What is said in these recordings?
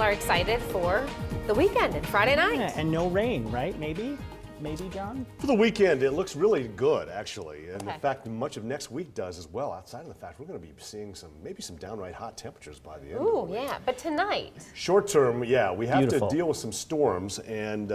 are excited for the weekend and Friday night. Yeah, and no rain, right? Maybe, John? For the weekend, it looks really good, actually. And Okay. in fact, much of next week does as well, outside of the fact we're going to be seeing maybe some downright hot temperatures by the end of the Ooh, week. yeah, but tonight. Short term, yeah, we have Beautiful. to deal with some storms. And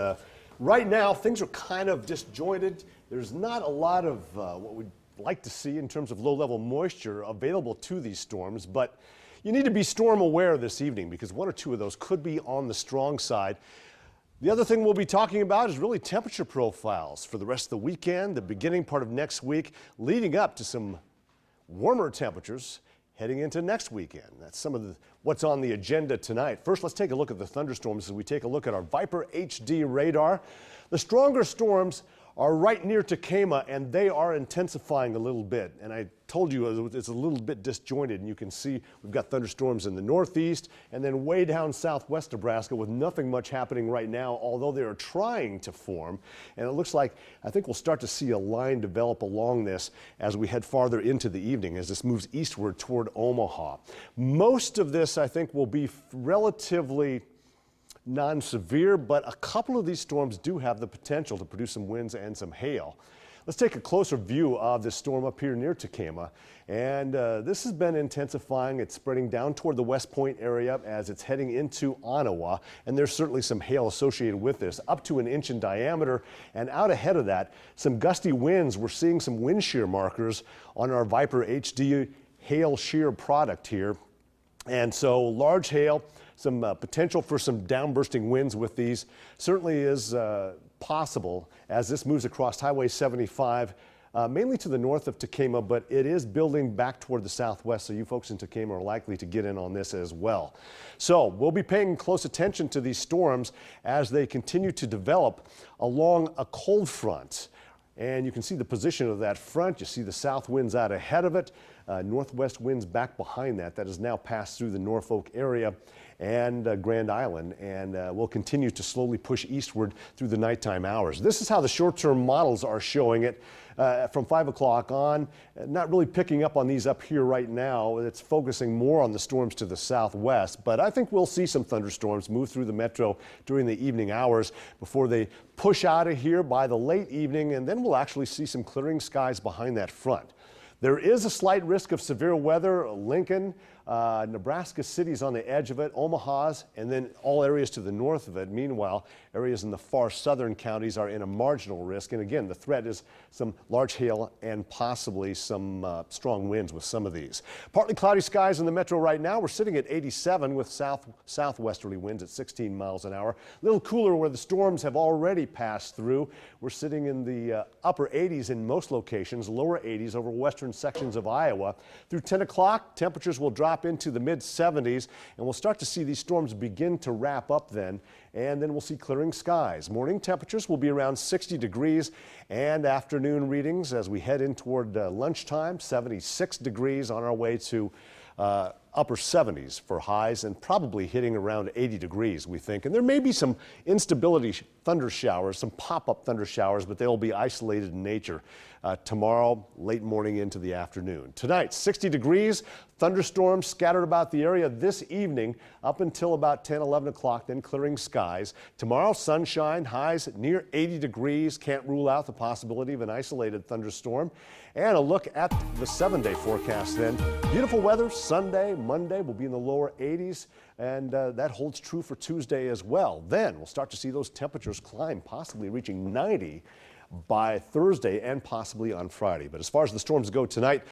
right now, things are kind of disjointed. There's not a lot of what we'd like to see in terms of low-level moisture available to these storms. But you need to be storm aware this evening because one or two of those could be on the strong side. The other thing we'll be talking about is really temperature profiles for the rest of the weekend, the beginning part of next week, leading up to some warmer temperatures heading into next weekend. That's some of what's on the agenda tonight. First, let's take a look at the thunderstorms as we take a look at our Viper HD radar. The stronger storms are right near Takema, and they are intensifying a little bit. And I told you it's a little bit disjointed, and you can see we've got thunderstorms in the northeast and then way down southwest Nebraska with nothing much happening right now, although they are trying to form. And it looks like, I think we'll start to see a line develop along this as we head farther into the evening as this moves eastward toward Omaha. Most of this, I think, will be relatively non-severe, but a couple of these storms do have the potential to produce some winds and some hail. Let's take a closer view of this storm up here near Takema. And this has been intensifying. It's spreading down toward the West Point area as it's heading into Ottawa. And there's certainly some hail associated with this, up to 1 inch in diameter. And out ahead of that, some gusty winds. We're seeing some wind shear markers on our Viper HD hail shear product here. And so large hail, some potential for some downbursting winds with these certainly is possible as this moves across Highway 75, mainly to the north of Takema, but it is building back toward the southwest, so you folks in Takema are likely to get in on this as well. So we'll be paying close attention to these storms as they continue to develop along a cold front. And you can see the position of that front. You see the south winds out ahead of it, northwest winds back behind that. That has now passed through the Norfolk area and Grand Island, and will continue to slowly push eastward through the nighttime hours. This is how the short-term models are showing it from 5 o'clock on. Not really picking up on these up here right now. It's focusing more on the storms to the southwest, but I think we'll see some thunderstorms move through the metro during the evening hours before they push out of here by the late evening, and then we'll actually see some clearing skies behind that front. There is a slight risk of severe weather. Lincoln, Nebraska City's on the edge of it, Omaha's, and then all areas to the north of it. Meanwhile, areas in the far southern counties are in a marginal risk. And again, the threat is some large hail and possibly some strong winds with some of these. Partly cloudy skies in the metro right now. We're sitting at 87 with southwesterly winds at 16 miles an hour. A little cooler where the storms have already passed through. We're sitting in the upper 80s in most locations, lower 80s over western sections of Iowa. Through 10 o'clock, temperatures will drop into the mid 70s, and we'll start to see these storms begin to wrap up then, and then we'll see clearing skies. Morning temperatures will be around 60 degrees, and afternoon readings as we head in toward lunchtime, 76 degrees on our way to upper 70s for highs, and probably hitting around 80 degrees, we think. And there may be some instability thunder showers, some pop-up thunder showers, but they'll be isolated in nature tomorrow, late morning into the afternoon. Tonight, 60 degrees, thunderstorms scattered about the area this evening up until about 10, 11 o'clock, then clearing skies. Tomorrow, sunshine, highs near 80 degrees. Can't rule out the possibility of an isolated thunderstorm. And a look at the 7-day forecast then. Beautiful weather Sunday, Monday will be in the lower 80s, and that holds true for Tuesday as well. Then we'll start to see those temperatures climb, possibly reaching 90 by Thursday and possibly on Friday. But as far as the storms go tonight,